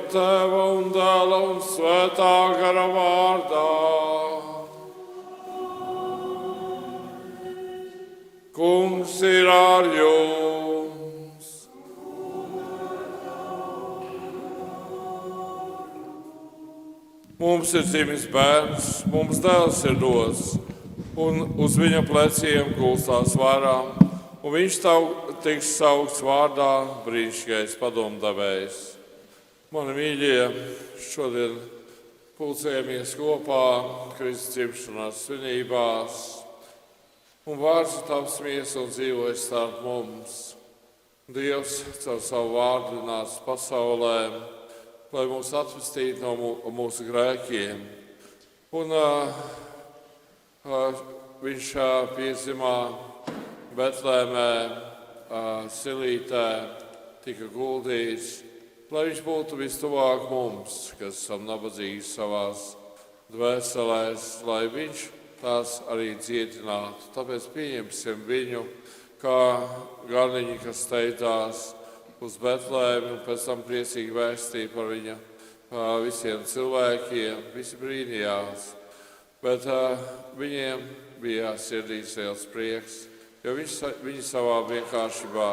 Tēva un Dēla un Svētā gara vārdā. Kungs ir ar jums! Mums ir dzimis bērns, mums dēls ir dots, un uz viņa pleciem gulstās vārā, un viņš tiks saukts vārdā brīnišķīgais padomdevējs. Mani mīļie, šodien pulcējamies kopā Kristus dzimšanas svinībās, un vārds ir taps miesa un dzīvojas starp mums. Dievs caur savu vārdu nāca pasaulē, lai mūs atvestītu no mūsu grēkiem. Un viņš piedzimā Betlēmē, Silītē, tika guldīts, lai viņš būtu vistuvāk mums, kas esam nabadzīgi savās dvēselēs, lai viņš tās arī dziedinātu. Tāpēc pieņemsim viņu kā garniņu, kas steidzās uz Betlēmi, un pēc tam priecīgi vēstīja par viņa visiem cilvēkiem, visi brīnījās. Bet viņiem bija sirdīs liels prieks, jo viņi savā vienkāršībā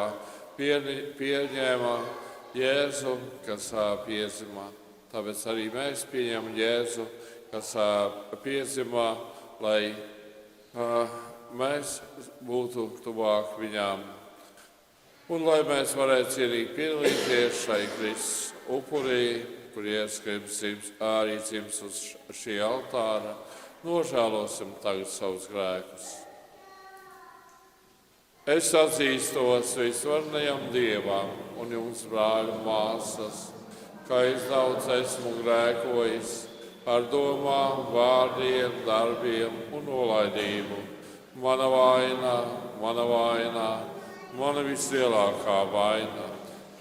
pieņēma Jēzu, kas piedzima. Tāpēc arī mēs pieņemam Jēzu, kas piedzima, lai mēs būtu tuvāk viņām. Un lai mēs varētu cienīgi piedalīties šai Kristus upurī, kur Jēzus Kristus arī dzims uz šī altāra, nožēlosim tagad savus grēkus. Es atzīstos visvarnajam Dievam un jums, brāļi un māsas, ka es daudz esmu grēkojis ar domām, vārdiem, darbiem un nolaidību. Mana vaina, mana vislielākā vaina.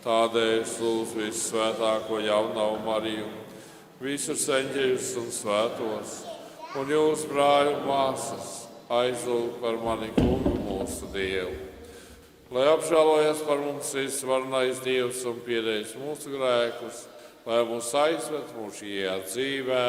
Tādēļ es lūdzu visvētāko jaunavo Mariju, visus eņģeļus un svētos, un jūs, brāļi un māsas, aizlūgt par mani Kungu mūsu Dievu. Lai apžēlojas par mums visvarenais Dievs un piedēļ mūsu grēkus, lai mūs aizved mūžīgajā dzīvē.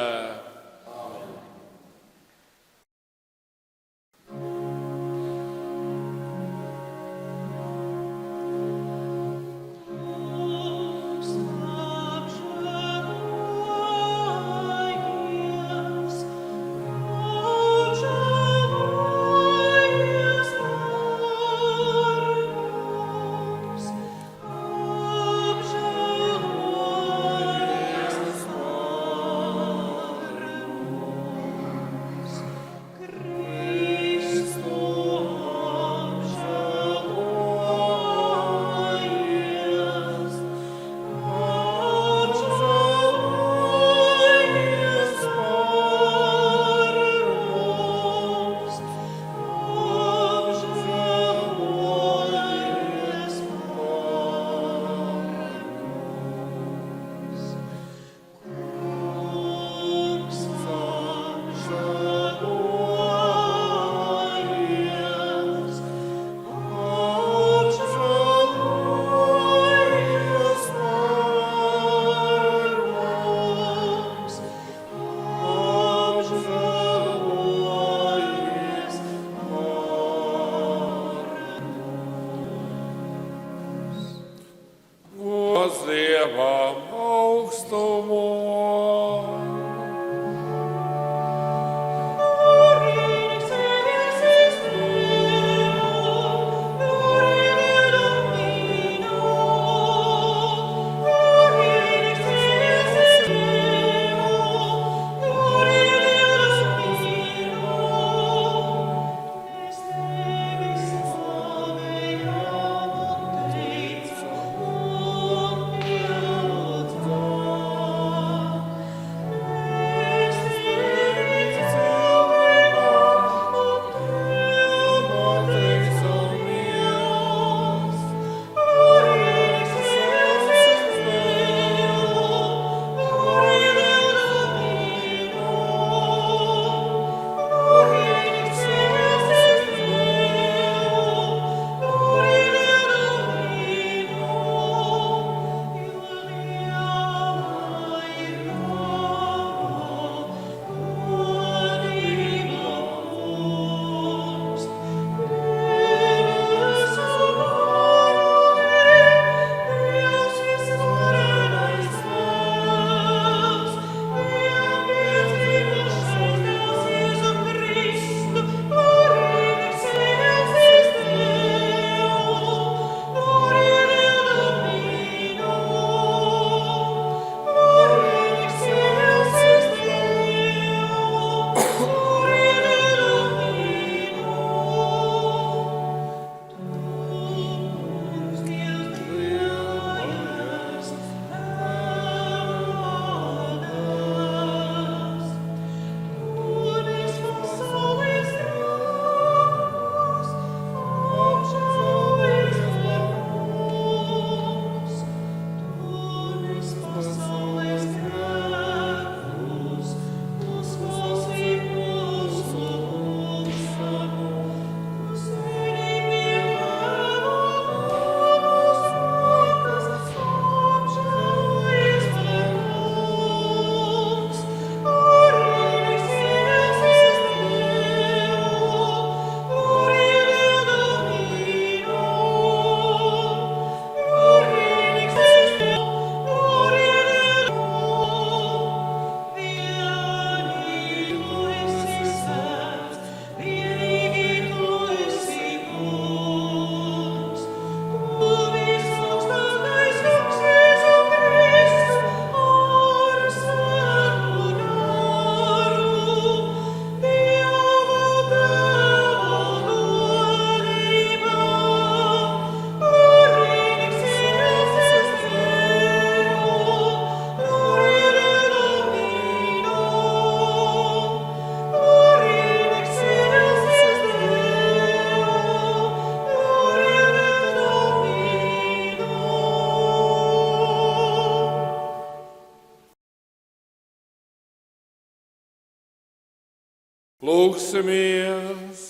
Lūksimies!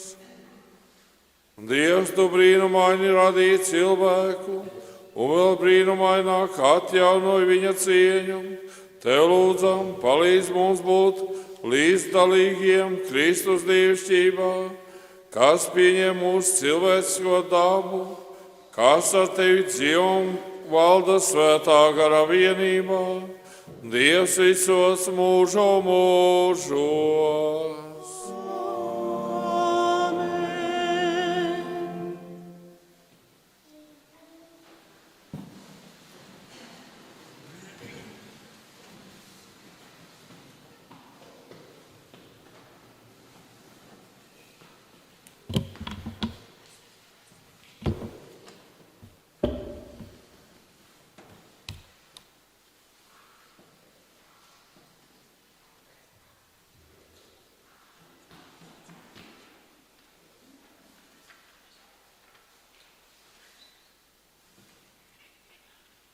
Dievs, tu brīnumaini radīji cilvēku, un vēl brīnumaināk atjaunoji viņa cieņu. Tev lūdzam, palīdz mums būt līdzdalīgiem Kristus dievišķībā, kas pieņem mūsu cilvēcisko dabu, kas ar tevi dzīvo un valda svētā gara vienībā, Dievs visos mūžu mūžos.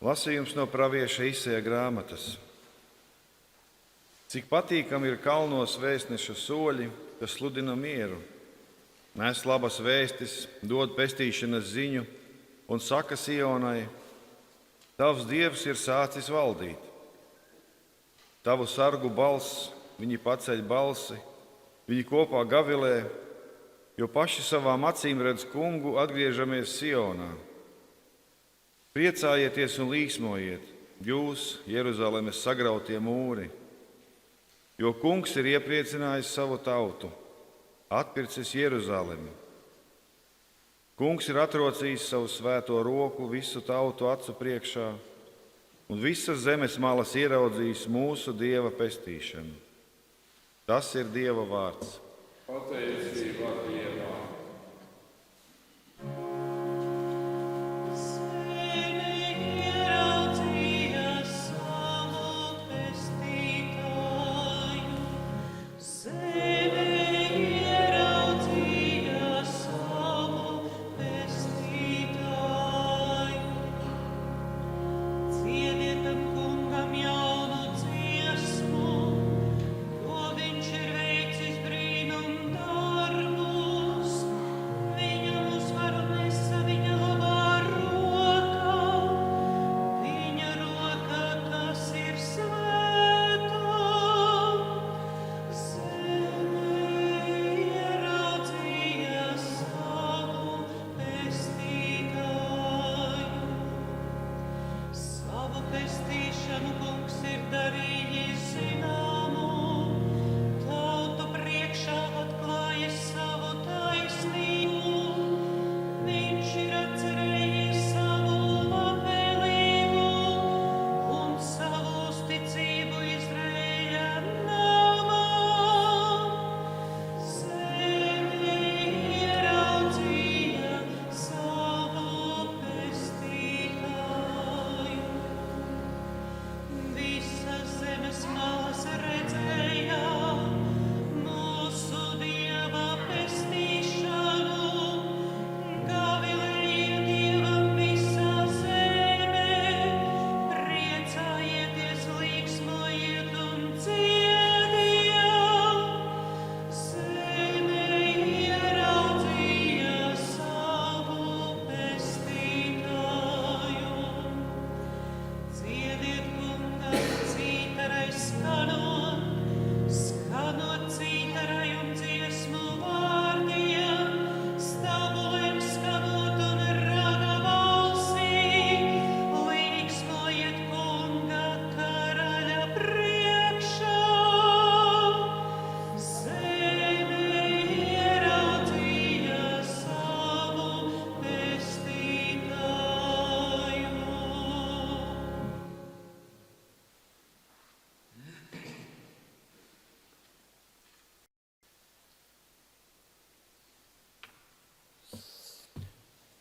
Lasījums no pravieša Isaija grāmatas. Cik patīkami ir kalnos vēstneša soļi, kas sludina mieru, nes labas vēstis, dod pestīšanas ziņu un saka Sionai: Tavs Dievs ir sācis valdīt. Tavu sargu balss, viņi paceļ balsi, viņi kopā gavilē, jo paši savām acīm redz kungu, atgriežamies Sionā. Priecājieties un līksmojiet, jūs, Jeruzalemes sagrautie mūri, jo kungs ir iepriecinājis savu tautu, atpircis Jeruzalemi. Kungs ir atrocījis savu svēto roku visu tautu acu priekšā, un visas zemes malas ieraudzījis mūsu Dieva pestīšanu. Tas ir Dieva vārds. Pateicība Dievam!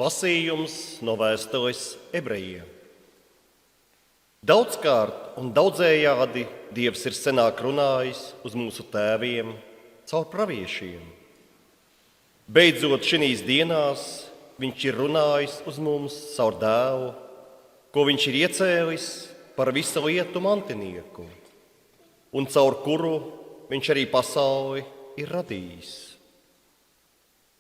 Lasījums no vēstules ebrejiem. Daudzkārt un daudzējādi Dievs ir senāk runājis uz mūsu tēviem caur praviešiem. Beidzot šīs dienās Viņš ir runājis uz mums caur Dēlu, ko Viņš ir iecēlis par visu lietu mantinieku, un caur kuru Viņš arī pasauli ir radījis.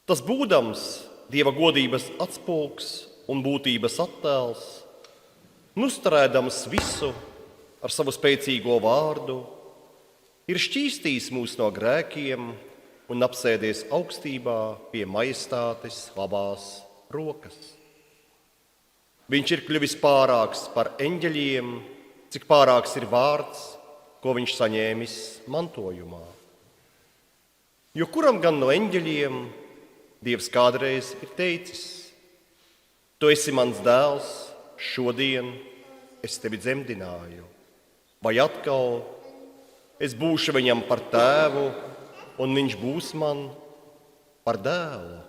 Tas būdams Dieva godības atspulgs un būtības attēls, uzturēdams visu ar savu spēcīgo vārdu, ir šķīstījis mūs no grēkiem un apsēdies augstībā pie majestātes labās rokas. Viņš ir kļuvis pārāks par eņģeļiem, cik pārāks ir vārds, ko viņš saņēmis mantojumā. Jo kuram gan no eņģeļiem Dievs kādreiz ir teicis: Tu esi mans dēls, šodien es tevi dzemdināju. Vai atkal es būšu viņam par tēvu, un viņš būs man par dēlu.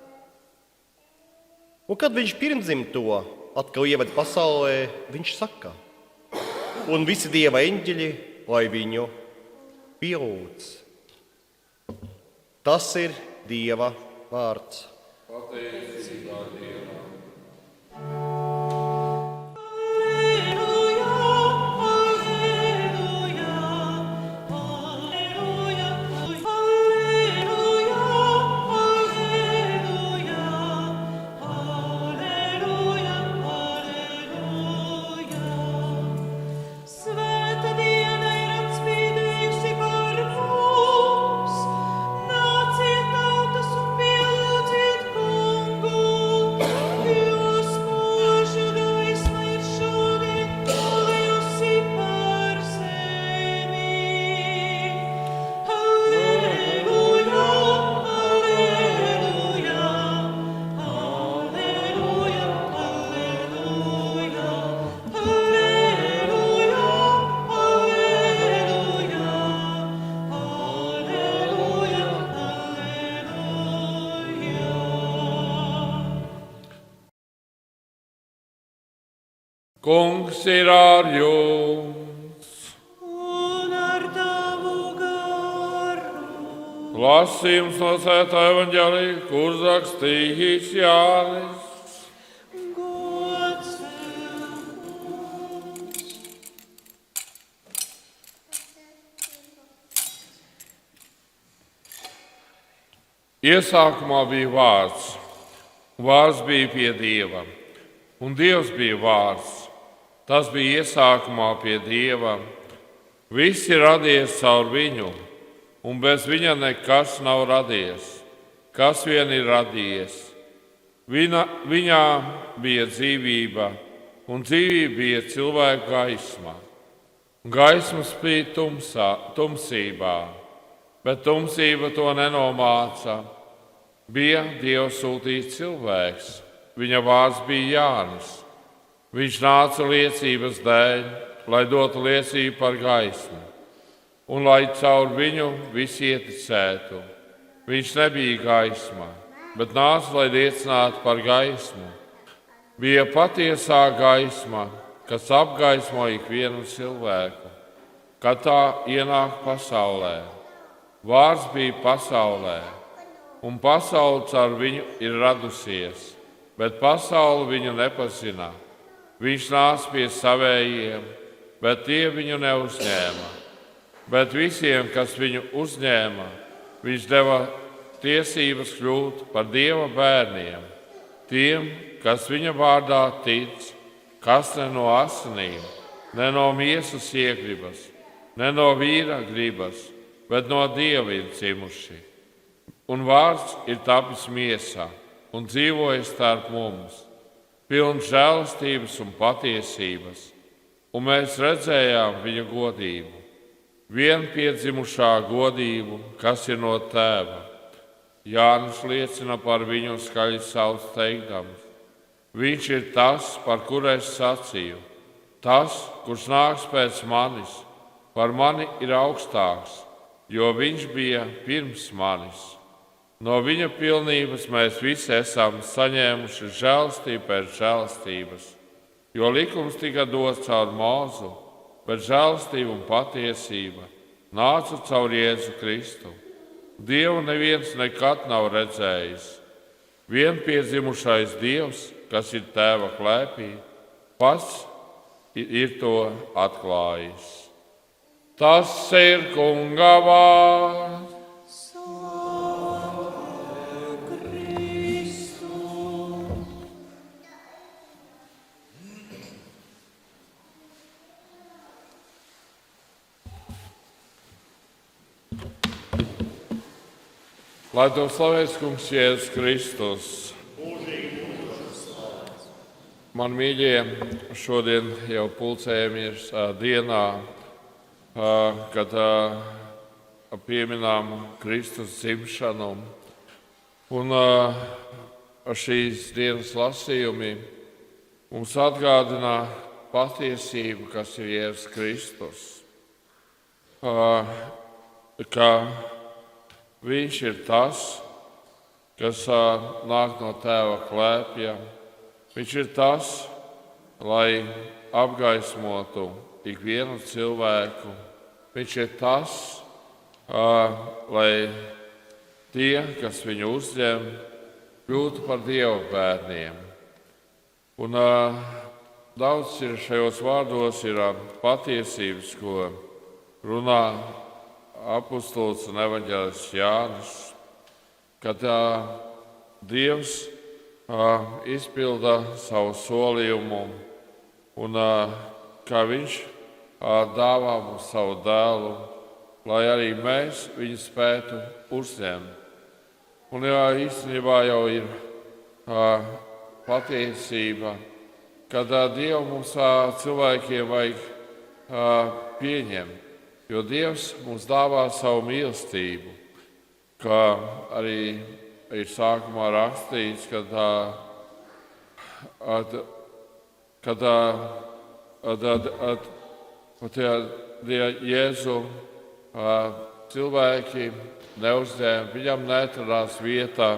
Un kad viņš pirmdzimto atkal ieved pasaulē, viņš saka: Un visi Dieva eņģeļi, lai viņu pielūdz. Tas ir Dieva vārds. Pateicība Dievam. Kungs ir ar jums. Un ar tavu garu. Lasījums no Svētā evaņģēlija, kur rakstīts Jānis. Gods tev, Kungs. Iesākumā bija vārds, un vārds bija pie Dieva, un Dievs bija vārds. Tas bija iesākumā pie Dieva. Viss ir radies caur viņu, un bez viņa nekas nav radies. Kas vien ir radies? Viņā bija dzīvība, un dzīvība bija cilvēka gaisma. Gaisma spīd tumsībā, bet tumsība to nenomāca. Bija Dieva sūtīts cilvēks, viņa vārds bija Jānis. Viņš nāca liecības dēļ, lai dotu liecību par gaismu, un lai caur viņu visi ieticētu. Viņš nebija gaisma, bet nāca, lai liecinātu par gaismu. Bija patiesā gaisma, kas apgaismo ikvienu cilvēku, kad tā ienāk pasaulē. Vārds bija pasaulē, un pasaule caur viņu ir radusies, bet pasaule viņu nepazina. Viņš nāca pie savējiem, bet tie viņu neuzņēma. Bet visiem, kas viņu uzņēma, viņš deva tiesības kļūt par Dieva bērniem. Tiem, kas viņa vārdā tic, kas ne no asinīm, ne no miesas iegribas, ne no vīra gribas, bet no Dieva ir dzimuši. Un vārds ir tapis miesā un dzīvojis starp mums, pilns žēlastības un patiesības, un mēs redzējām viņa godību, vienpiedzimušā godību, kas ir no Tēva. Jānis liecina par viņu skaļi sauc teikdams: Viņš ir tas, par kuru es sacīju, tas, kurš nāks pēc manis, par mani ir augstāks, jo viņš bija pirms manis. No viņa pilnības mēs visi esam saņēmuši žēlastību pēc žēlastības, jo likums tika dots caur Mūzu, bet žēlastība un patiesība nāca caur Jēzu Kristu. Dievu neviens nekad nav redzējis. Vienpiedzimušais Dievs, kas ir Tēva klēpī, pats ir to atklājis. Tas ir Kunga vārds. Lai to slavēts kungs Jēzus Kristus. Man mīļie, šodien jau pulcējamies dienā, kad pieminām Kristus dzimšanu. Un šīs dienas lasījumi mums atgādina patiesību, kas ir Jēzus Kristus. Ka Viņš ir tas, kas nāk no Tēva klēpja. Viņš ir tas, lai apgaismotu ikvienu cilvēku. Viņš ir tas, lai tie, kas viņu uzņem, kļūtu par Dieva bērniem. Un daudz ir šajos vārdos ir patiesības, ko runā apustulis un evaņģēlists Jānis, kad Dievs izpilda savu solījumu un kā Viņš dāvā mums savu dēlu, lai arī mēs viņu spētu uzņemt. Un īstenībā jau ir patiesība, kad Dievu mums cilvēkiem vajag pieņemt. Jo Dievs mums dāvā savu mīlestību, kā arī ir sākumā rakstīts, kad Jēzu cilvēki neuzņēma, viņam neatradās vietā,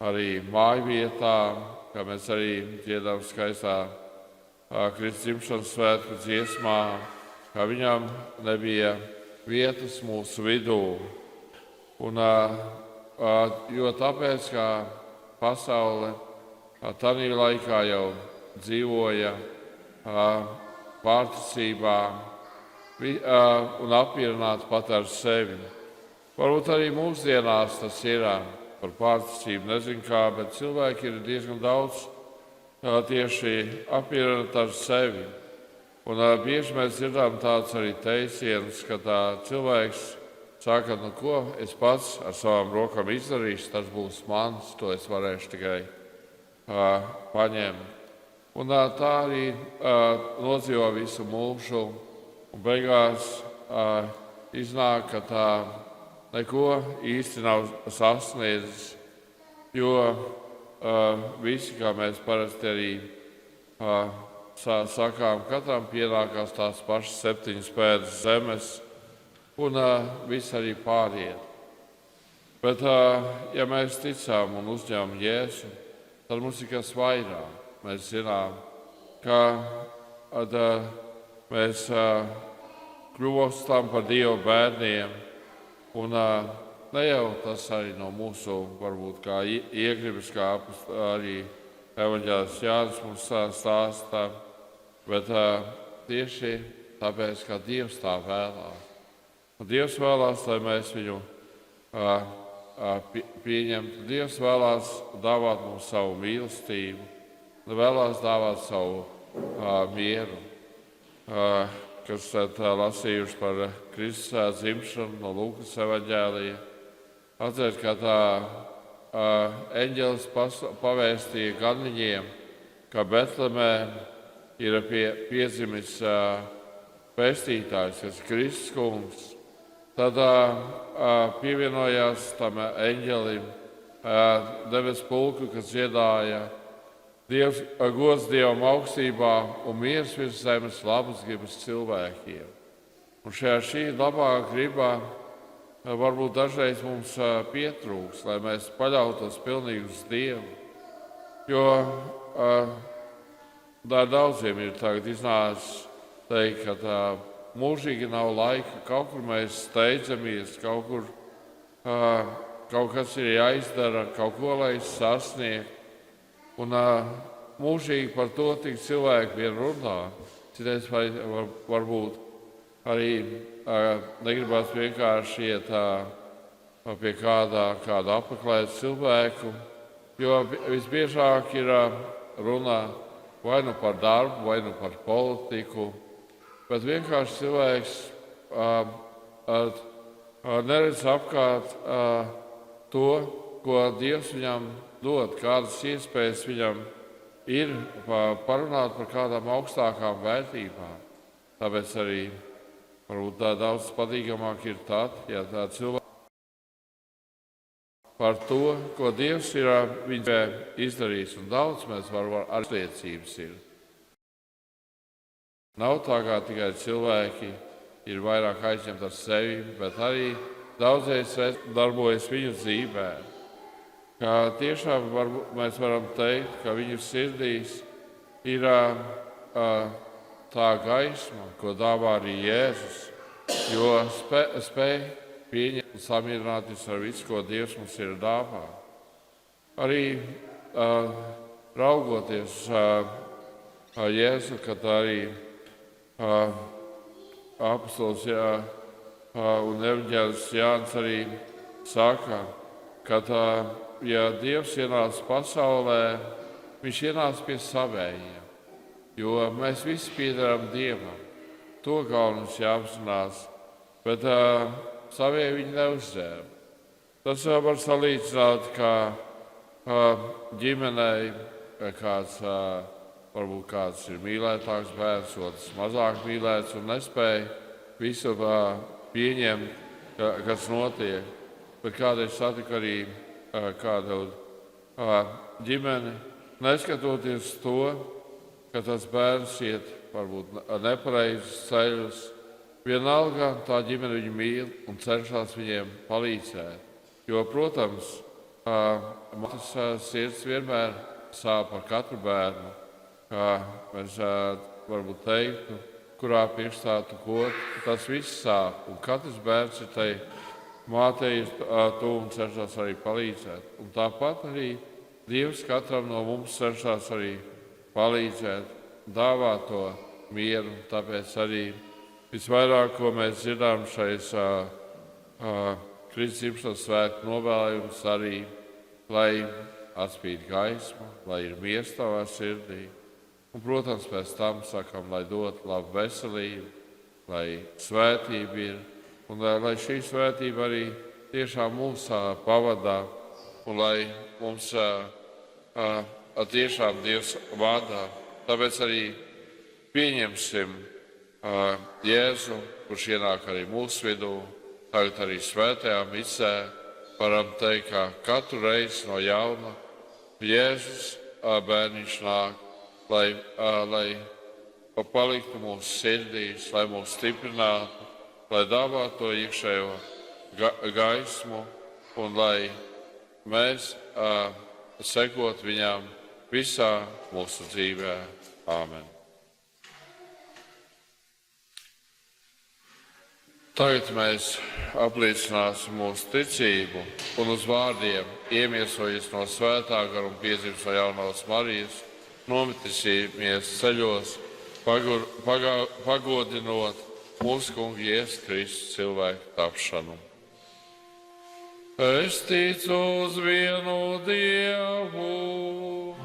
arī māju vietā, kā mēs arī dziedām skaistā Kristus dzimšanas svētku dziesmā, ka viņam nebija vietas mūsu vidū. Un, jo tāpēc, ka pasaule tādā laikā jau dzīvoja pārticībā un apmierināta pat ar sevi. Varbūt arī mūsdienās tas ir par pārticību, nezinu kā, bet cilvēki ir diezgan daudz tieši apmierināti ar sevi. Un bieži mēs dzirdām tāds arī teiciens, ka cilvēks saka, nu ko es pats ar savām rokām izdarīšu, tas būs mans, to es varēšu tikai paņemt. Un tā arī nodzīvo visu mūžu, un beigās iznāk, ka tā neko īsti nav sasniedzis, jo visi, kā mēs parasti arī sakām, katram pienākās tās pašas 7 pēdas zemes, un viss arī pāriet. Bet, ja mēs ticām un uzņemam Jēzu, tad mums ir kas vairāk. Mēs zinām, ka mēs kļūstam par Dieva bērniem, un ne jau tas arī no mūsu, varbūt kā iegribas, kā arī evaņģēlists Jānis mums stāsta, bet tieši tāpēc, ka Dievs tā vēlās. Un Dievs vēlās, lai mēs viņu pieņemtu. Dievs vēlās dāvāt mums savu mīlestību, vēlās dāvāt savu mieru, kas lasījuši par Kristus dzimšanu no Lūkas evaņģēlija. Atcerēt, ka eņģelis pavēstīja ganviņiem, ka Betlemē ir piedzimis pestītājs, kas ir Kristus kungs. Tad pievienojās tam eņģelim debesu pulku, kas dziedāja gods Dievam augstībā un miers virs zemes labas gribas cilvēkiem. Un šī labā gribā varbūt dažreiz mums pietrūks, lai mēs paļautos pilnīgi uz Dievu. Jo daudziem ir tagad iznācis teikt, ka mūžīgi nav laika, kaut kur mēs steidzamies, kaut kas ir jāizdara, kaut ko lai sasniegtu. Un mūžīgi par to tik cilvēki vien runā. Citreiz varbūt arī negribas vienkārši iet pie kāda apmeklēt cilvēku, jo visbiežāk ir runa vai nu par darbu, vai nu par politiku, bet vienkārši cilvēks neredz apkārt to, ko Dievs viņam dod, kādas iespējas viņam ir parunāt par kādām augstākām vērtībām. Tāpēc arī varbūt tā daudz patīkamāk ir tad, ja tā cilvēks par to, ko Dievs ir viņam izdarījis, un daudz mēs varam ar liecības ir. Nav tā, kā tikai cilvēki ir vairāk aizņemti ar sevi, bet arī daudzreiz darbojas viņu dzīvē. Kā tiešām mēs varam teikt, ka viņu sirdīs ir tā gaisma, ko dāvā arī Jēzus, jo spēj pieņemt un samierināties ar visu, ko Dievs mums ir dāvā. Arī raugoties Jēzu, kad arī apostols un evanģēlis Jānis arī saka, ka ja Dievs ienāca pasaulē, viņš ienāca pie savējiem, jo mēs visi piederam Dievam. To galvenais jāapzinās, bet savie viņi neuzņēma. Tas var salīdzināt, kā ģimenei varbūt kāds ir mīlētāks bērns, otrs mazāk mīlēts un nespēja visu pieņemt, kas notiek. Bet kādreiz satiku arī kādu ģimeni, neskatoties to, ka tas bērns iet varbūt nepareizus ceļus, vienalga tā ģimene viņu mīl un cenšas viņiem palīdzēt. Jo, protams, matas sirds vienmēr sāp par katru bērnu, kā mēs varbūt teiktu, kurā pirkstā tu kot, tas viss sāp, un katrs bērns ir tai mātei tuvu un cenšas arī palīdzēt. Un tāpat arī Dievs katram no mums cenšas arī palīdzēt, dāvāt to mieru. Tāpēc arī visvairāk, ko mēs dzirdām šais Kristus dzimšanas svētku novēlējums arī, lai atspīd gaisma, lai ir miers tavā sirdī. Un, protams, pēc tam sakam, lai dot labu veselību, lai svētība ir, un lai šī svētība arī tiešām mūs pavadā, un lai mums tiešām Dievs vada. Tāpēc arī pieņemsim Jēzu, kurš ienāk arī mūsu vidū, tagad arī svētajā misē, varam teikt, ka katru reizi no jauna Jēzus bērniņš nāk, lai paliktu mūsu sirdīs, lai mūs stiprinātu, lai dāvātu to iekšējo gaismu un lai mēs sekot viņam visā mūsu dzīvē. Āmen. Tagad mēs apliecināsim mūsu ticību un uz vārdiem iemiesojies no svētā gara un piedzimis no jaunās Marijas, nometīsimies ceļos, pagodinot mūsu Kungu Jēzus Kristus cilvēku tapšanu. Es ticu uz vienu Dievu,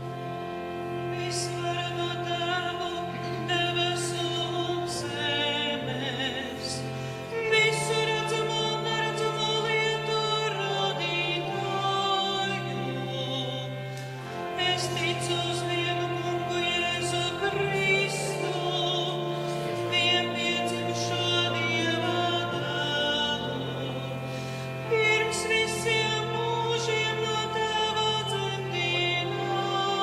Visvareno Tēvu, debesu un zemes, visu redzamo un neredzamo lietu radītāju. Es ticu uz vienu Kungu Jēzu Kristu, vienpiedzimušo Dieva dēlu, pirms visiem mūžiem no Tēva dzemdināta,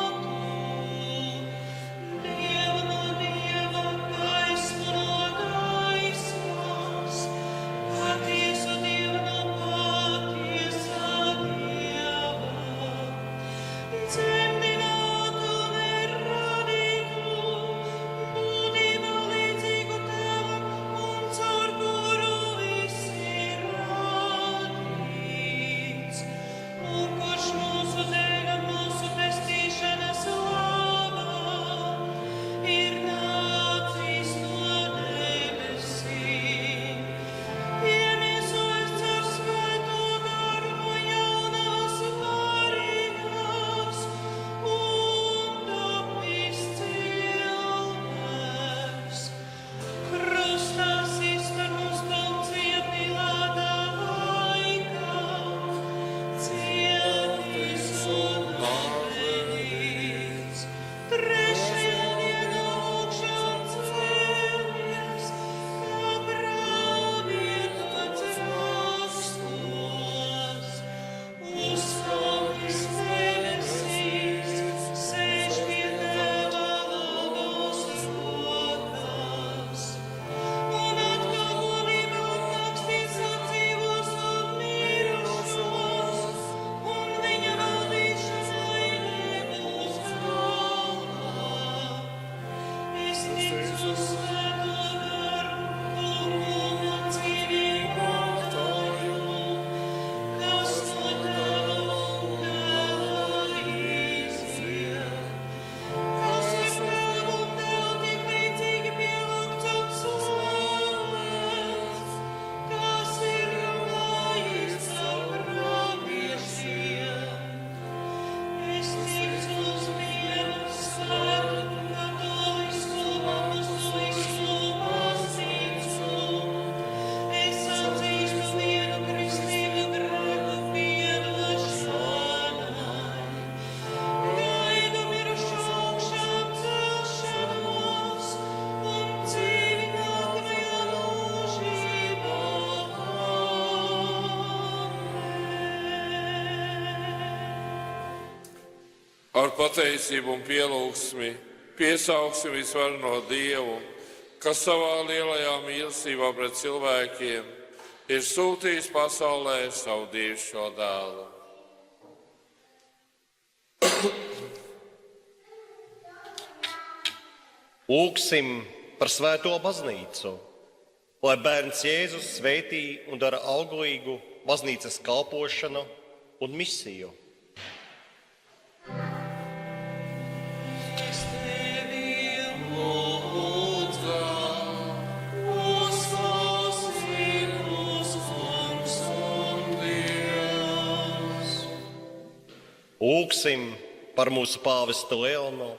Ar pateicību un pielūgsmi piesauksim visvareno Dievu, kas savā lielajā mīlestībā pret cilvēkiem ir sūtījis pasaulē savu dievišķo dēlu. Lūgsim par svēto baznīcu, lai bērns Jēzus svētī un dara auglīgu baznīcas kalpošanu un misiju. Es tevi lūdzu, uzklausī mūsu Kungs un Dievs. Lūgsim par mūsu pāvestu Leonu,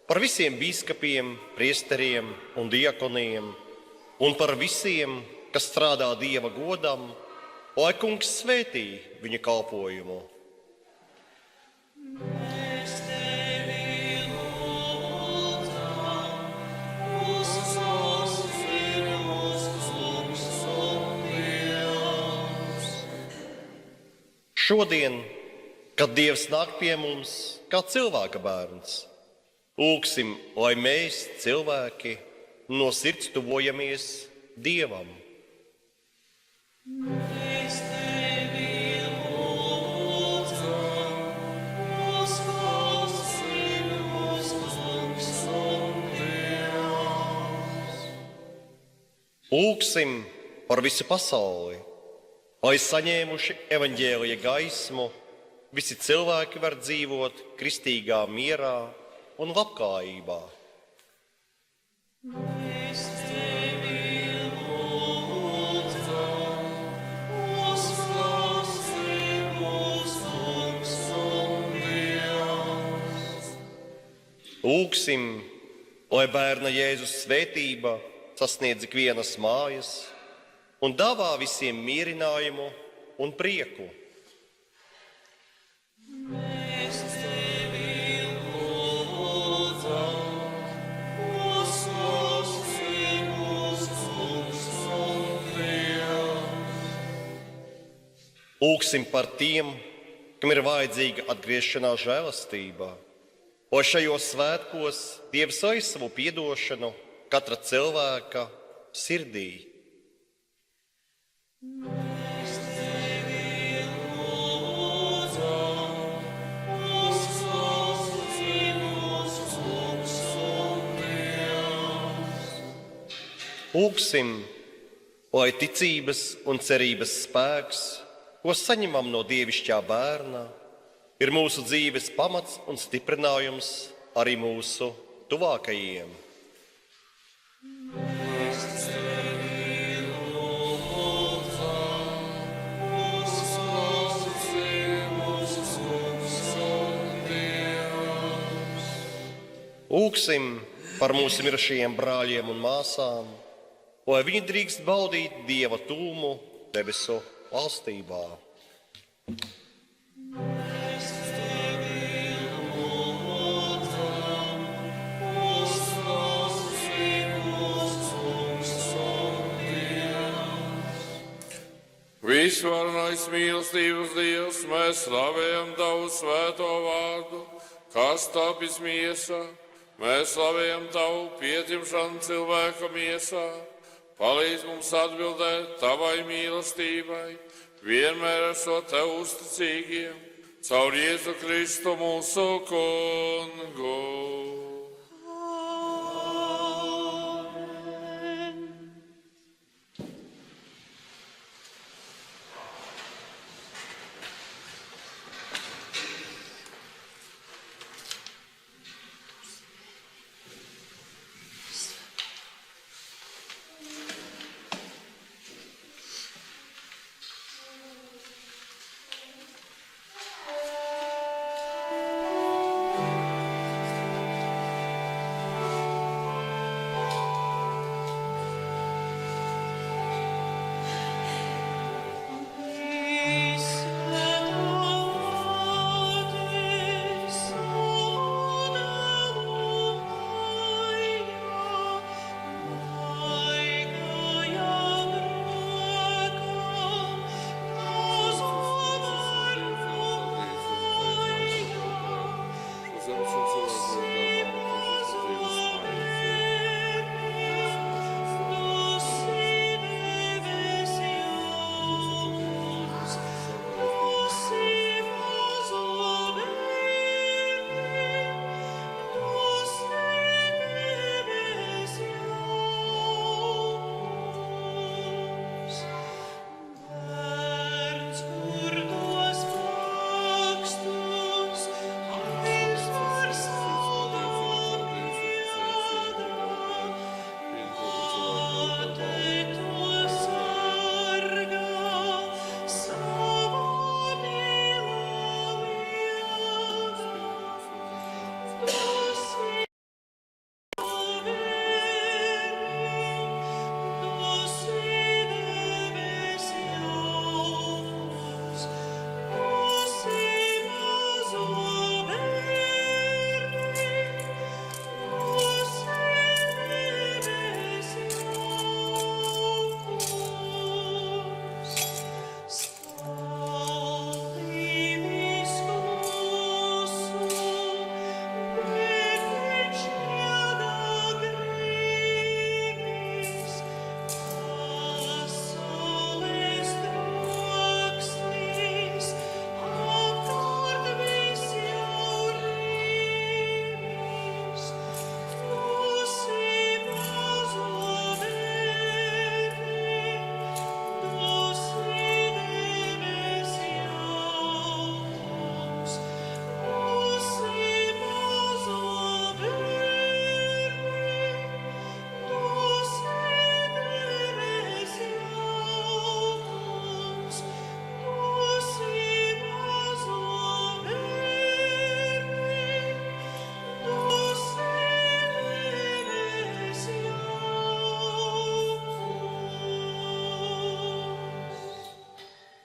par visiem bīskapiem, priesteriem un diakoniem, un par visiem, kas strādā Dieva godam, lai Kungs svētī viņa kalpojumu. Es tevi lūdzu, uzklausī mūsu Kungs un Dievs. Šodien, kad Dievs nāk pie mums kā cilvēka bērns, lūgsim, lai mēs, cilvēki, no sirds tuvojamies Dievam. Es tevi lūdzu, uzklausī mūsu Kungs un Dievs. Lūgsim par visu pasauli, lai saņēmuši evaņģēlija gaismu, visi cilvēki var dzīvot kristīgā mierā un labklājībā. Es tevi lūdzu, uzklausī mūsu Kungs un Dievs. Lūgsim, lai bērna Jēzus svētība sasniedz ikvienas mājas un dāvā visiem mierinājumu un prieku. Es tevi lūdzu, uzklausī mūsu Kungs un Dievs. Lūgsim par tiem, kam ir vajadzīga atgriešanās žēlastība, lai šajos svētkos Dievs aiz savu piedošanu katra cilvēka sirdī. Es tevi lūdzu, uzklausī mūsu Kungs un Dievs. Lūgsim, lai ticības un cerības spēks, ko saņemam no dievišķā bērna, ir mūsu dzīves pamats un stiprinājums arī mūsu tuvākajiem. Es tevi lūdzu, uzklausī mūsu Kungs un Dievs. Lūgsim par mūsu mirušajiem brāļiem un māsām, lai viņi drīkst baudīt Dieva tūmu debesu valstībā. Es tevi lūdzu, uzklausī mūsu Kungs un Dievs. Visvarenais mīlestības Dievs, mēs slavējam Tavu svēto vārdu, kas tapis miesā. Mēs slavējam Tavu pieņemšanu cilvēka miesā. Palīdz mums atbildēt Tavai mīlestībai, vienmēr esot Tev uzticīgiem, caur Jēzu Kristu mūsu Kungu.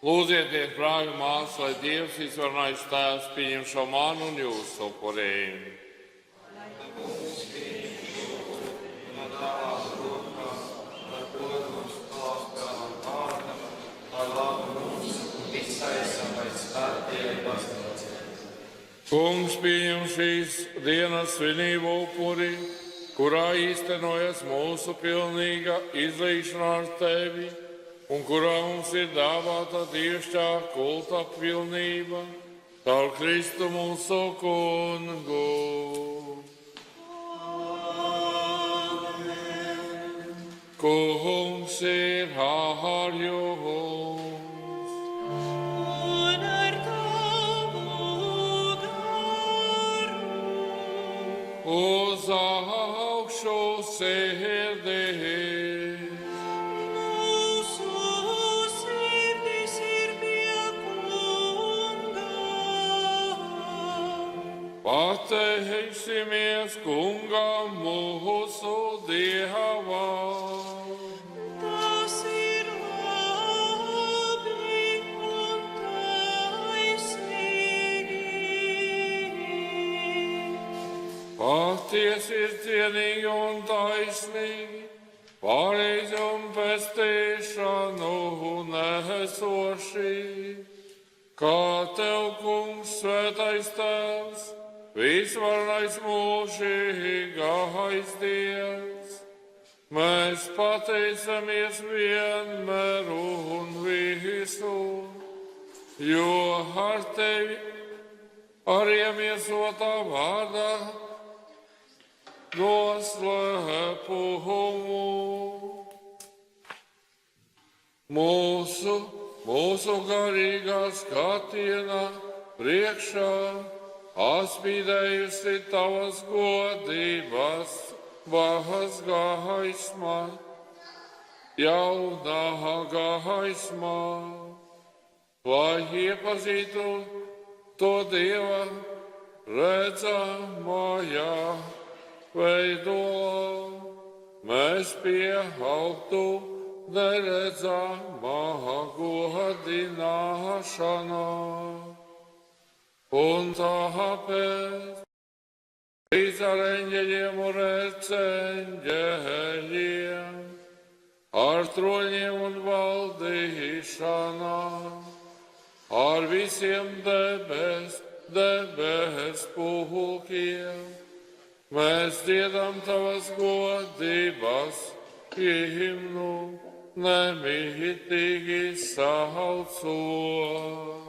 Lūdzieties, brāļi un māsas, lai Dievs visvarenais Tēvs pieņem šo manu un jūsu upurījumu. Kungs pieņem šīs dienas svinību upuri, kurā īstenojas mūsu pilnīga izlīšana ar tevi, un kurā mums ir dāvāta dievišķā kulta pilnība, caur Kristu mūsu Kungu. Kungs ir ar jums! Uz augšu sirdīs. Mūsu sirdis ir pie Kunga. Pateiksimies Kungam mūsu Dievam. Tas ir labi un taisnīgi. Patiesi ir cienīgi un taisnīgi, pareizi un pestīšanu nesoši. Kā tev, Kungs, svētais Tēvs, visvarenais mūžīgais Dievs, mēs pateicamies vienmēr un visur, jo ar tevi arī iemiesotā vārdā noslēpumu. Mūsu garīgā skatienā priekšā atspīdējusi tavas godības bahas gaisma, jaunā gaisma, lai iepazītu to Dieva redzamajā veido, mēs pieaugtu neredzamā godināšanā. Un tāpēc līdz ar eņģeļiem un receņģeļiem, ar troņiem un valdīšanām, ar visiem debes pulkiem, mēs dziedam tavas godības himnu, nemitīgi saucot.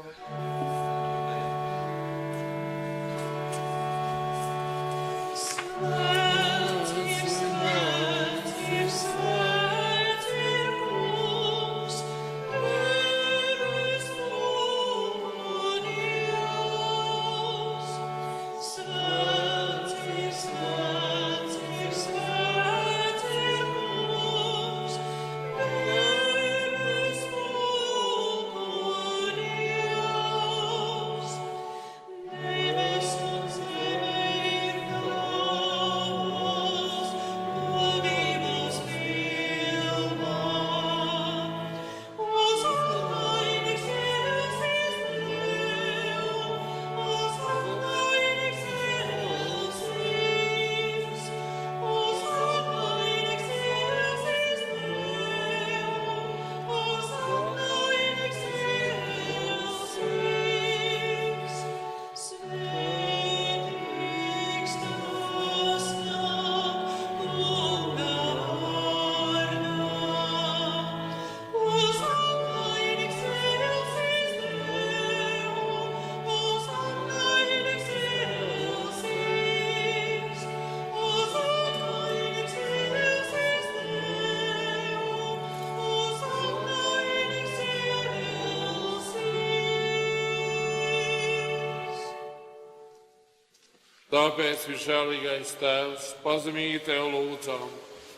Tāpēc, visžēlīgais Tēvs, pazemīgi Tev lūdzām,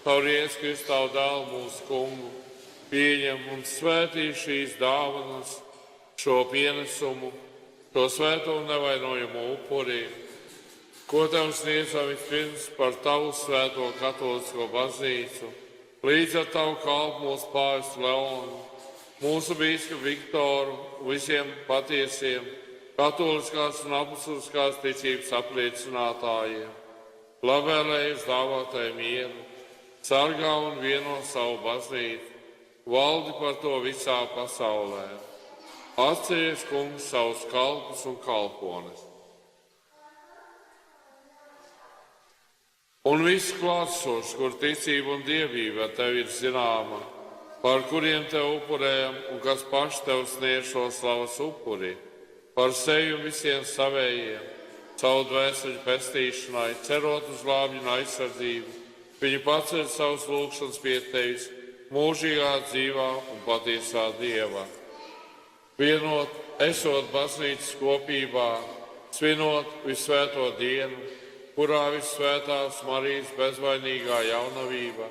caur Jēzu Kristu Tavu dēlu mūsu Kungu, pieņem un svētī šīs dāvanas, šo pienesumu, šo svēto un nevainojumu upurī, ko Tev sniedzam vispirms par Tavu svēto katolisko baznīcu, līdz ar Tavu kalpu mūsu pāvestu Leonu, mūsu bīskapu Viktoru, visiem patiesiem katoliskās un apustuliskās ticības apliecinātājiem, labvēlējas dāvātāju mieru, sargā un vieno savu baznīcu, valdi par to visā pasaulē. Atceries, kungs, savus kalpus un kalpones. Un viss klātsošs, kur ticība un dievība tev ir zināma, par kuriem tev upurējam un kas paši tev sniedz šo slavas upuri, par sevi un visiem savējiem, savu dvēseli pestīšanai, cerot uz glābju un aizsardzību, viņi paceļ savus lūgšanas pie tevis mūžīgā dzīvā un patiesā Dieva. Vienot, esot baznīcas kopībā, svinot visvēto dienu, kurā visvētās Marijas bezvainīgā jaunavība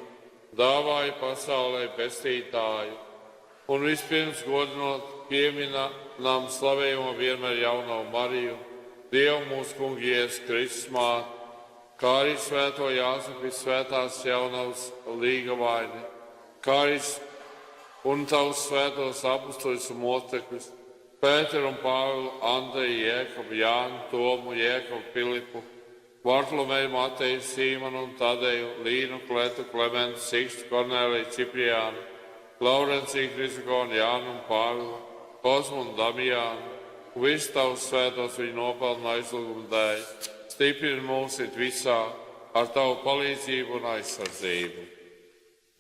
dāvāja pasaulē pestītāju, un vispirms godinot pieminam slavējamo vienmēr jauno Mariju, Dievu mūsu kungu Jēzus Kristus māti, kā arī svēto Jāzepu svētās jaunavas līgavaini, kā arī un tavus svētos apustuļus un mocekļus, Pēteru un Pāvilu, Andreju, Jēkabu, Jānu, Tomu, Jēkabu, Filipu, Bartolomeju, Mateju, Sīmonu un Tadeju, Līnu, Kletu, Klementu, Sikstu, Korneliju, Cipriānu, Laurenciju, Krizakonu, Jānu un Pāvilu, Kosmu un Damijānu, un visus tavus svētos viņu nopelnu aizlūgumu dēļ, stiprini mūs it visā ar tavu palīdzību un aizsardzību.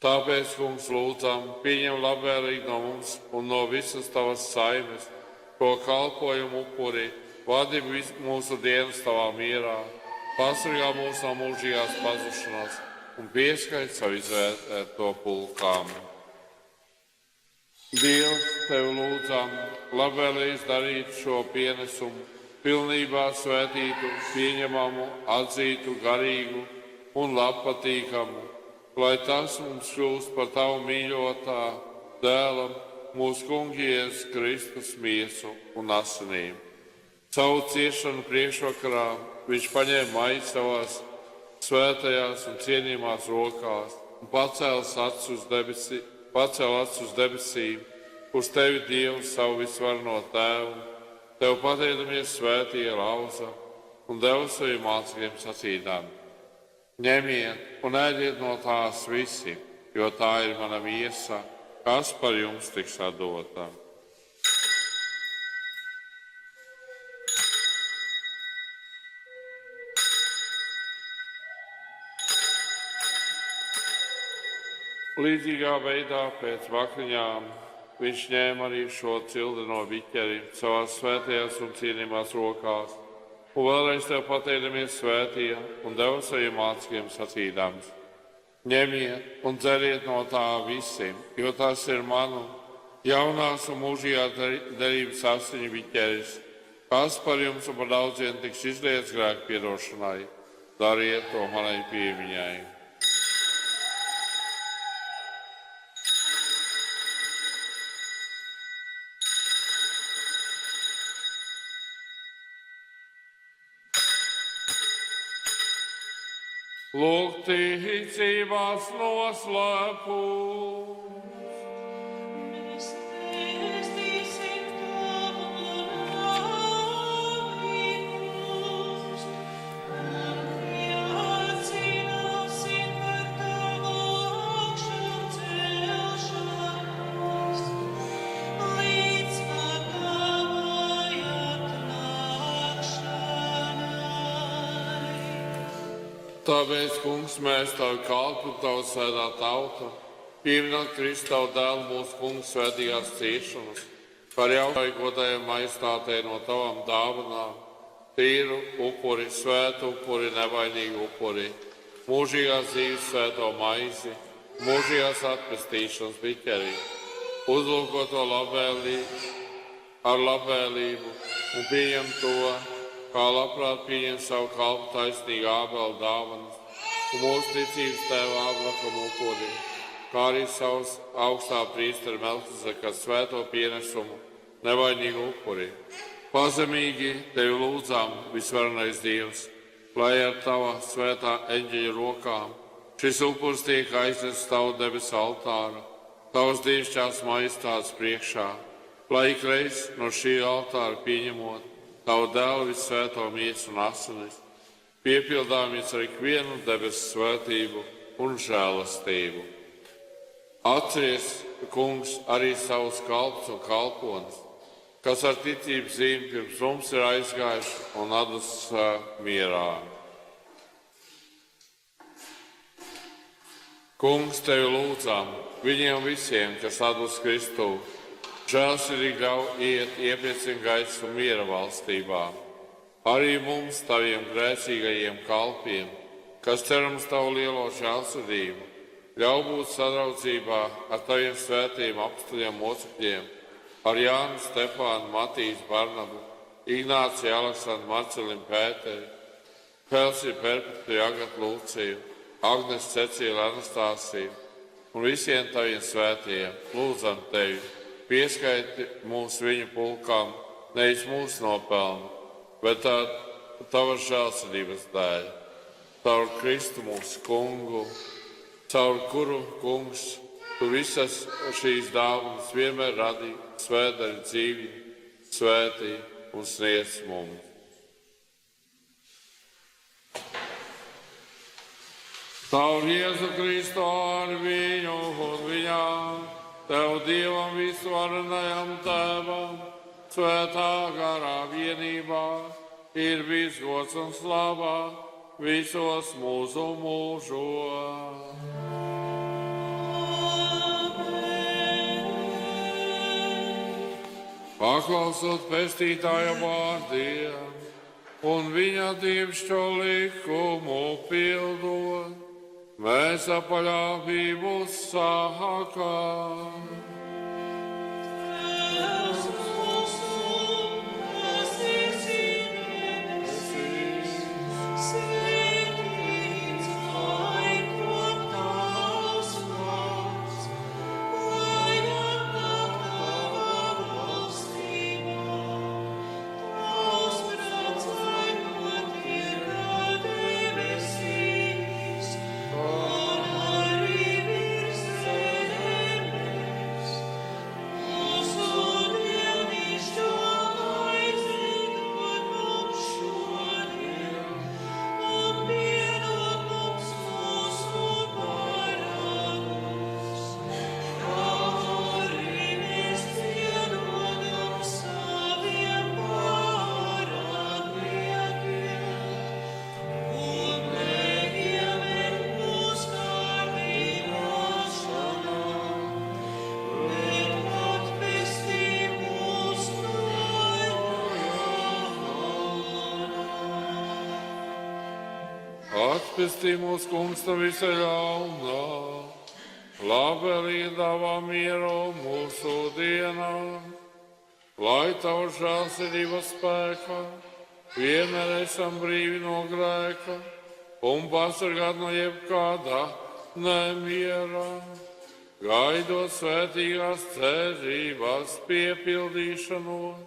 Tāpēc, kungs, lūdzam, pieņem labvēlīgi no mums un no visas tavas saimes, ko kalpojumu upuri, vadi mūsu dienas tavā mierā, pasargā mūs no mūžīgās pazušanās un pieskait savu izvērtēto pulkām. Dievs, tev lūdzam, labvēlīgi darīt šo pienesumu, pilnībā svētītu, pieņemamu, atzītu, garīgu un labpatīkamu, lai tas mums kļūst par tavu mīļotā dēla, mūsu kunga Jēzus Kristus miesu un asinīm. Savu ciešanu priekšvakarā viņš paņēma maizi savās svētajās un cienījumās rokās un pacēla acis uz debesīm, uz tevi Dievu savu visvarno tēvu, tev pateicamies svētie lauza un deva saviem mācekļiem sacīdām: ņemiet un ēdiet no tās visi, jo tā ir mana miesa, kas par jums tiks atdota. Līdzīgā veidā pēc vakariņām viņš ņēma arī šo cildeno biķeri savās svētajās un cienījumās rokās, un vēlreiz tev pateicamies svētie un deva saviem mācekļiem sacīdams: ņemiet un dzeriet no tā visi, jo tas ir manu jaunās un mūžīgā derības asiņu biķeris, kas par jums un par daudziem tiks izlietas grēku piedošanai. Dariet to manai piemiņai. Lūk, ticībās noslēpums. Mēs vēstīsim tavu labības, un liecināsim par tavu augšām celšanos, līdz pat tavai atnākšanai. Tāpēc, kungs, mēs tavu kalpu, tavu svētā tauta, pieminot Kristu tavu dēlu mūsu kungu svētīgās ciešanas, par jautāju godējiem majestātei no tavām dāvanām, tīru upuri, svētu upuri, nevainīgu upuri, mūžīgās dzīves svēto maizi, mūžīgās atpestīšanas biķeri, uzlūko to ar labvēlību un pieņem to, kā labprāt pieņem savu kalpu taisnīgu Ābela dāvanas un mūsu ticības tēva Ābrahama upuri, kā arī savus augstā priestera Melkizedeka svēto pienesumu nevainīgu upuri. Pazemīgi tevi lūdzam, visvarenais Dievs, lai ar tava svētā eņģeļa rokām šis upuris tiek aiznests tavu debesu altāra, tavas dievišķās majestātes priekšā, lai ikreiz no šī altāra pieņemot tavu dēlu visvēto miesu un asinis, piepildāmies ar ikvienu debesu svētību un žēlastību. Atceries, kungs, arī savus kalpus un kalpones, kas ar ticības zīmi pirms mums ir aizgājuši un atdus mierā. Kungs, tevi lūdzām, viņiem visiem, kas atdus Kristu, žēlsirdīgi ļauj iet iepriecina gaisu un miera valstībā. Arī mums, taviem grēcīgajiem kalpiem, kas ceram uz tavu lielo žēlsirdību, ļauj būt sadraudzībā ar taviem svētījiem apstuļiem mocekļiem, ar Jānu, Stefānu, Matīsu, Barnabu, Ignāciju, Aleksandru, Marceliņu, Pēteri, Pelsi, Perpetu, Agatu, Lūciju, Agnes, Cecīlu, Anastāsiju un visiem taviem svētījiem. Lūdzam tevi, pieskaiti mūs viņu pulkām, nevis mūsu nopelnu, bet tavas žēlsirdības dēļ, caur Kristu mūsu kungu, caur kuru, kungs, tu visas šīs dāvanas vienmēr radīji, svētdari dzīvi, svētī un sniedz mums. Caur Jēzu Kristu ar viņu un viņā, tev Dievam visvarenajam Tēvam, svētā garā vienībā, ir bijis gods un slava visos mūsu mūžos. Paklausot pestītāja vārdiem un viņa dievišķo likumu pildot, mēs apaļāvību sākam. Atpestī mūs, kungs, no visa ļaunā, labvēlīgi dāvā mieru mūsu dienā, lai tavu žēlsirdības spēkā vienmēr esam brīvi no grēka un pasargāt no jebkāda nemiera, gaidot svētīgās cerības piepildīšanos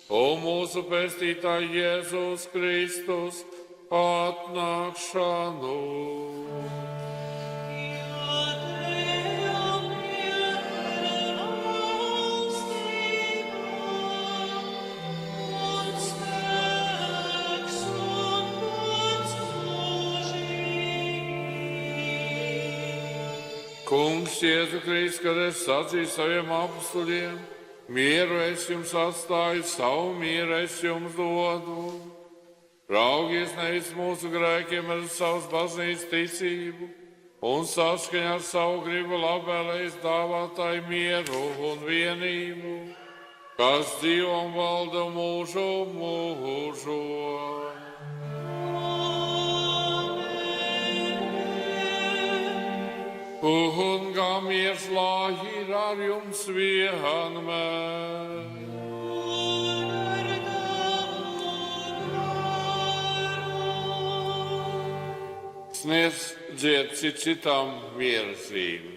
un mūsu pestītāja Jēzus Kristus atnākšanu. Kungs, Jēzu Kristu, kad es sacīju saviem apstuļiem, mieru es jums atstāju, savu mieru es jums dodu. Raugies nevis mūsu grēkiem, bet savas baznīcas ticību, un saskaņā ar savu gribu labvēlēs dāvātāju mieru un vienību, kas dzīvo un valda mūžu mūžos. Un kā miers lai ir ar jums vienmēr. Sniedziet citam miera zīmi.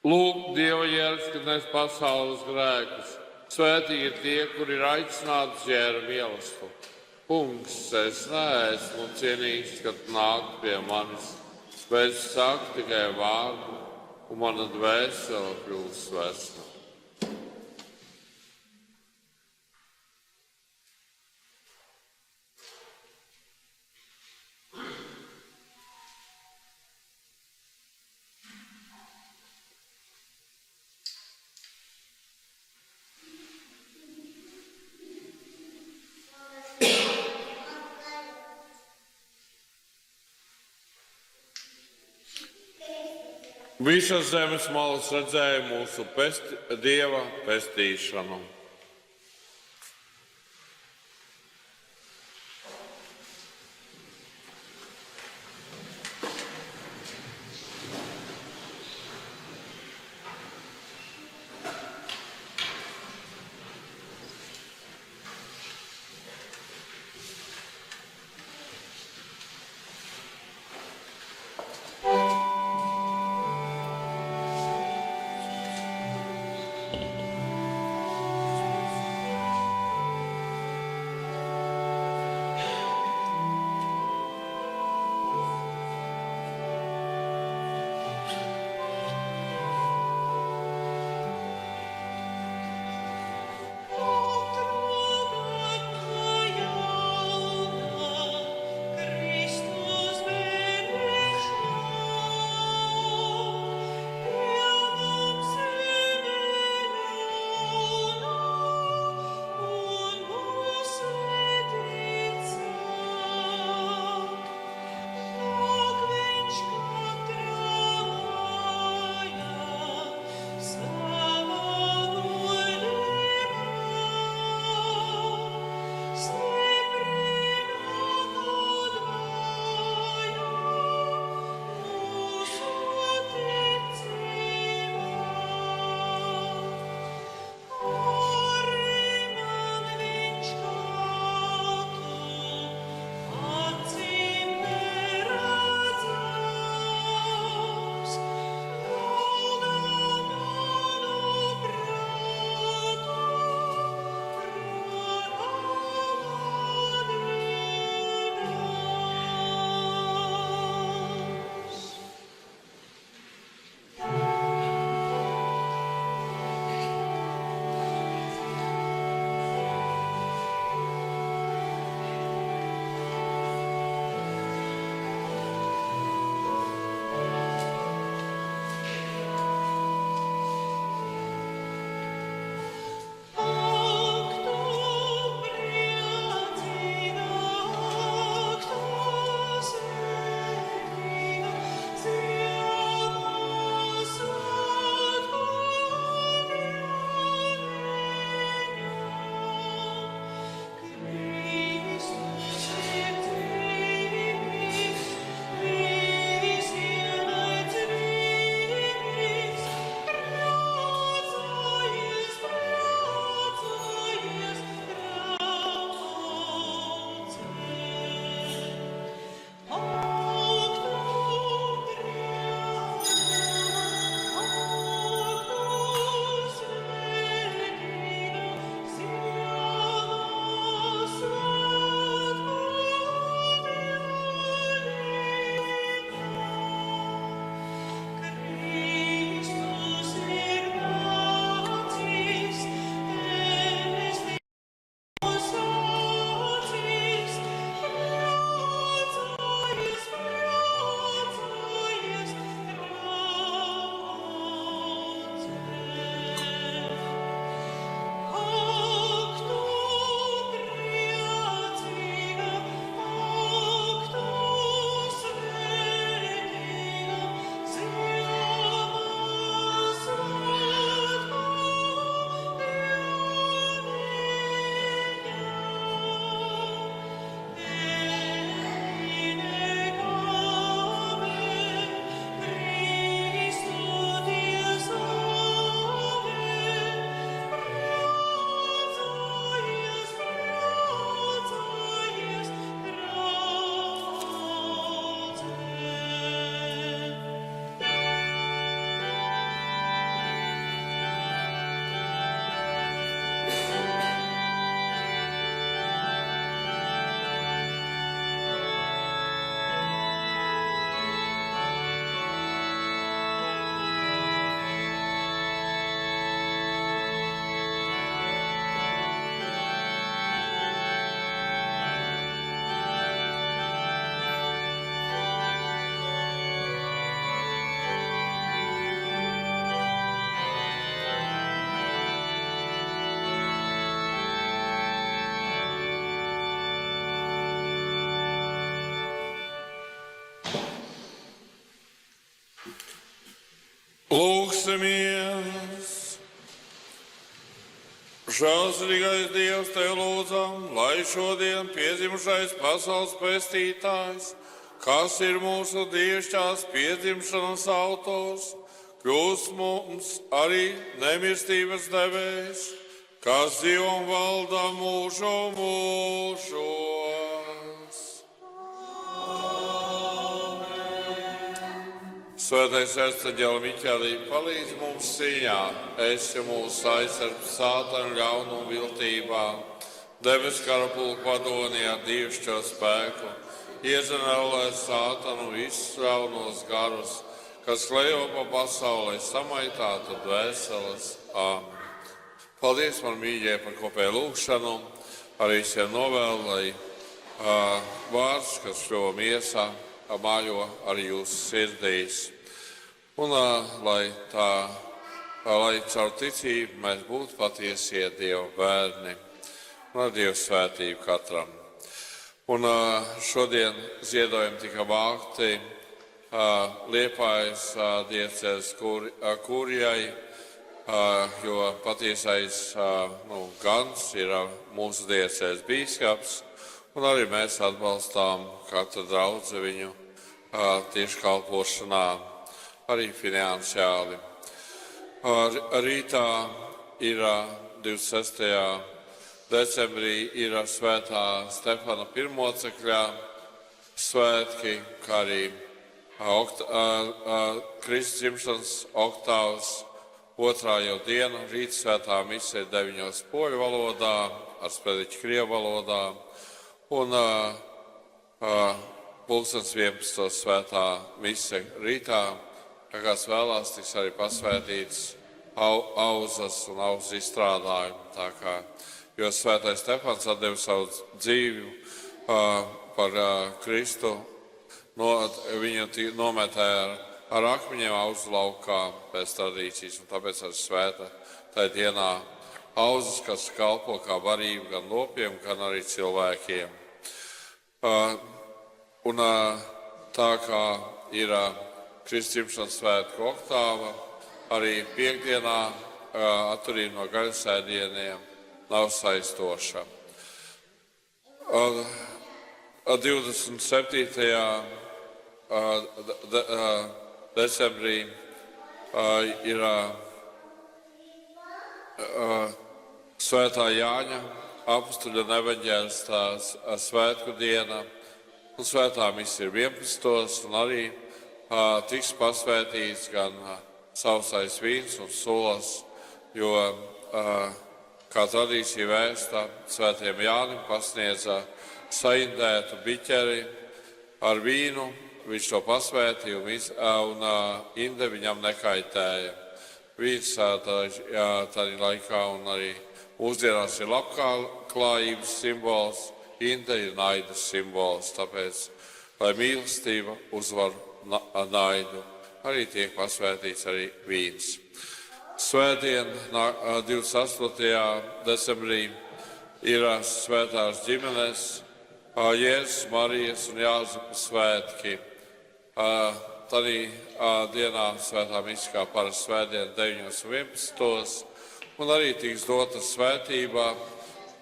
Lūk, Dieva jēras, kad nes pasaules grēkus. Svētīgi ir tie, kuri ir aicināti uz jēra mīlestību. Kungs, es neesmu cienīgs, kad nāk pie manis, bet es saku tikai vārdu, un mana dvēsele kļūst vesela. Visas zemes malas redzēja mūsu Dieva pestīšanu. Lūksimies! Žēlsirdīgais Dievs, tev lūdzam, lai šodien piedzimušais pasaules pestītājs, kas ir mūsu dievišķās piedzimšanas autors, kļūst mums arī nemirstības devējs, kas dzīvo un valda mūžu mūžos. Svētais Arcāņģeli Miķeli, palīdz mums cīņā, esi mūsu aizsargs sātana ļaunu viltībā, debes karapulku padoni ar dievišķo spēku, iezenēlē sātanu visus ļaunos garus, kas klejo pa pasaulē samaitātu dvēseles. Āmen. Paldies man mīļie par kopēju lūgšanu, arī visiem novēlu, lai vārds, kas šļuva miesā, mājo arī jūsu sirdīs. Un lai caur ticību mēs būtu patiesie Dieva bērni un ar Dieva svētību katram. Un šodien ziedojumi tika vākti Liepājas diecēs kurijai, jo patiesais gans ir mūsu diecēs bīskaps, un arī mēs atbalstām katru draudzi viņu tieši kalpošanā, arī finansiāli. Rītā ir 26. decembrī ir svētā Stefana pirmocekļa svētki, kā arī Kristus dzimšanas oktāvs, otrā jau diena, rīt svētā mise 9 poļu valodā, ar sprediķu krievu valodā, un 11. svētā mise rītā, kā kāds vēlās, tiks arī pasvētīts auzas un auzu izstrādājumi. Jo svētais Stefans atdeva savu dzīvi par Kristu, viņu nometēja ar akmeņiem auzu laukā pēc tradīcijas, un tāpēc arī svēta tajā dienā auzas, kas kalpo kā barība gan lopiem, gan arī cilvēkiem. Un tā kā ir Kristus dzimšanas svētku oktāva, arī piekdienā atturība no gaļasēdieniem nav saistoša. 27. decembrī ir Svētā Jāņa apustuļa un evaņģēlista svētku diena, un svētā mise ir 11. un arī tiks pasvētīts gan sausais vīns un sulas, jo, kā tradīcija vēsta, svētiem Jānim pasniedza saindētu biķeri ar vīnu, viņš to pasvētīja un inde viņam nekaitēja. Vīns tādā laikā un arī mūsdienās ir labklājības simbols, inde ir naidas simbols, tāpēc, lai mīlestība uzvar naidu, arī tiek pasvētīts arī vīns. Svētdien, 28. decembrī, ir svētās ģimenes, Jēzus, Marijas un Jāzepa svētki. Tādī dienā svētā mise kā parasti svētdien 9.11. un arī tiks dota svētība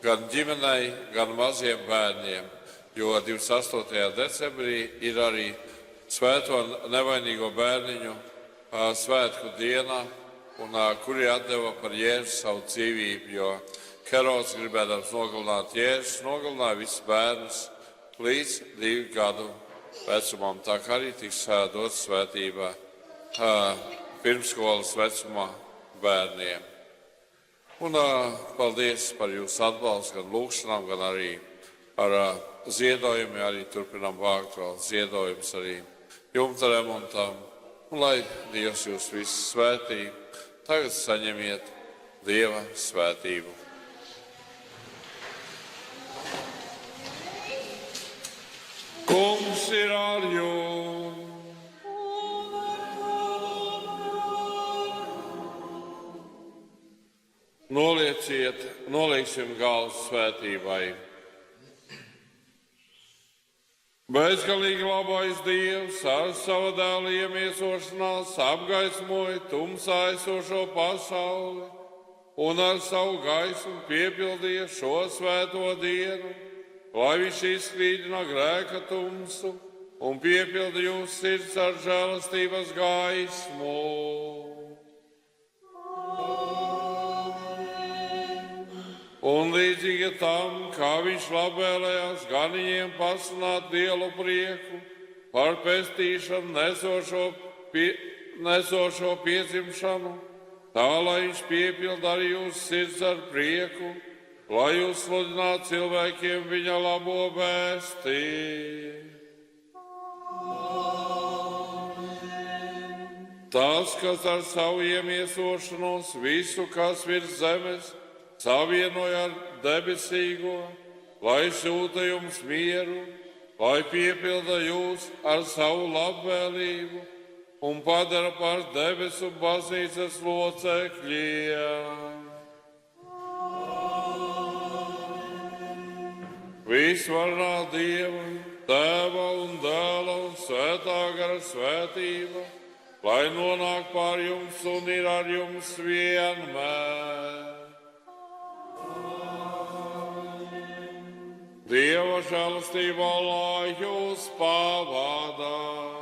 gan ģimenei, gan maziem bērniem, jo 28. decembrī ir arī Svēto nevainīgo bērniņu svētku diena, un kuri atdeva par Jēzu savu dzīvību, jo Herods gribēdams nogalināt Jēzus, nogalināja visus bērnus līdz 2 gadu vecumam. Tā kā arī tiks dot svētība pirmskolas vecumā bērniem. Un paldies par jūsu atbalstu gan lūgšanām, gan arī ar ziedojumiem. Arī turpinām vākt vēl ziedojumus arī jumta remontam. Un lai Dievs jūs visus svētī, tagad saņemiet Dieva svētību. Kungs ir ar jums! Nolieksim galvas svētībai. Bezgalīgi labais Dievs ar savu dēlu iemiesošanās apgaismoja tumsā esošo pasauli un ar savu gaismu piepildīja šo svēto dienu, lai viņš izklīdina grēka tumsu un piepilda jūsu sirds ar žēlastības gaismu. Un līdzīgi tam, kā viņš labvēlējās ganījiem pasludināt lielu prieku par pestīšanu nesošo piedzimšanu, tā lai viņš piepilda arī jūsu sirds ar prieku, lai jūs sludinātu cilvēkiem viņa labo vēsti. Tas, kas ar savu iemiesošanos visu, kas virs zemes, savienoja ar debesīgo, lai sūta jums mieru, lai piepilda jūs ar savu labvēlību un padara par debesu baznīcas locekļiem. Visvarenā Dieva, Tēva un Dēla un Svētā gara svētība, lai nonāk pār jums un ir ar jums vienmēr. Dieva žēlastībā lai jūs pavada.